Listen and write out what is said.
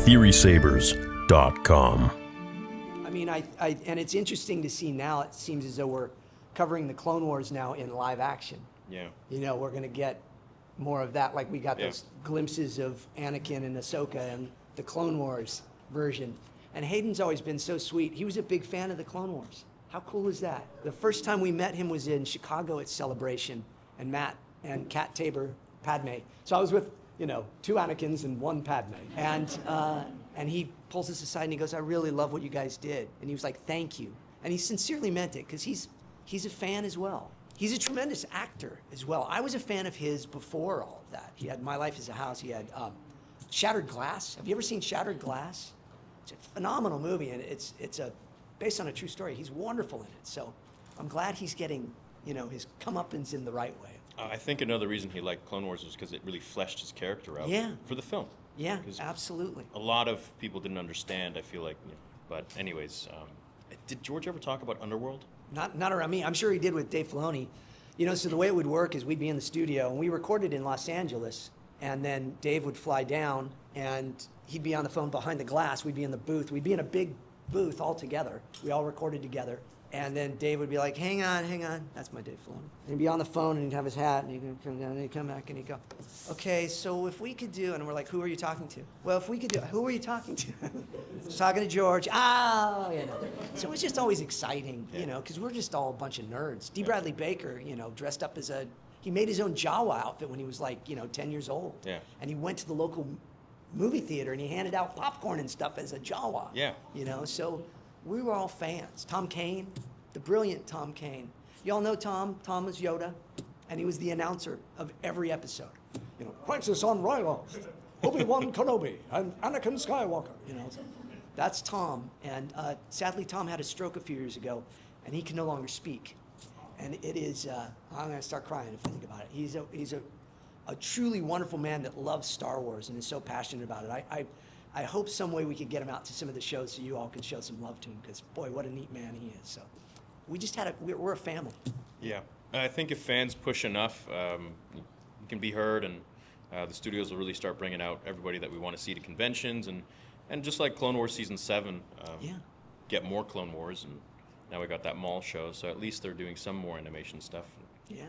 TheorySabers.com. I mean, and it's interesting to see now, it seems as though we're covering the Clone Wars now in live action. Yeah. You know, we're going to get more of that, like we got those glimpses of Anakin and Ahsoka and the Clone Wars version. And Hayden's always been so sweet. He was a big fan of the Clone Wars. How cool is that? The first time we met him was in Chicago at Celebration, and Matt and Kat Tabor, Padme. So I was with, you know, 2 Anakins and 1 Padme. And he pulls us aside and he goes, I really love what you guys did. And he was like, thank you. And he sincerely meant it, because he's a fan as well. He's a tremendous actor as well. I was a fan of his before all of that. He had My Life as a House. He had Shattered Glass. Have you ever seen Shattered Glass? It's a phenomenal movie, and it's based on a true story. He's wonderful in it. So I'm glad he's getting, you know, his comeuppance in the right way. I think another reason he liked Clone Wars was because it really fleshed his character out for the film. Yeah, absolutely. A lot of people didn't understand, I feel like. You know, but anyways, did George ever talk about Underworld? Not around me. I'm sure he did with Dave Filoni. You know, so the way it would work is we'd be in the studio, and we recorded in Los Angeles, and then Dave would fly down, and he'd be on the phone behind the glass. We'd be in the booth. We'd be in a big booth all together. We all recorded together. And then Dave would be like, hang on. That's my Dave Filoni. And he'd be on the phone, and he'd have his hat, and he'd come down, and he'd come back, and he'd go, okay, so if we could do, and we're like, who are you talking to? Well, if we could do, who are you talking to? I was talking to George. You know. So it was just always exciting, you know, because we're just all a bunch of nerds. D. Bradley Baker, you know, dressed up as he made his own Jawa outfit when he was like, you know, 10 years old. Yeah. And he went to the local movie theater, and he handed out popcorn and stuff as a Jawa. Yeah. You know, so we were all fans. Tom Kane, the brilliant Tom Kane. Y'all know Tom. Tom was Yoda, and he was the announcer of every episode. You know, Princess on Ryloth, Obi-Wan Kenobi, and Anakin Skywalker. You know, so that's Tom. And sadly, Tom had a stroke a few years ago, and he can no longer speak. And it is, I'm going to start crying if I think about it. He's a truly wonderful man that loves Star Wars and is so passionate about it. I hope some way we could get him out to some of the shows so you all can show some love to him, because boy, what a neat man he is. So we just we're a family. Yeah, I think if fans push enough, you can be heard, and the studios will really start bringing out everybody that we want to see to conventions, and just like Clone Wars Season 7, get more Clone Wars, and now we got that mall show, so at least they're doing some more animation stuff. Yeah.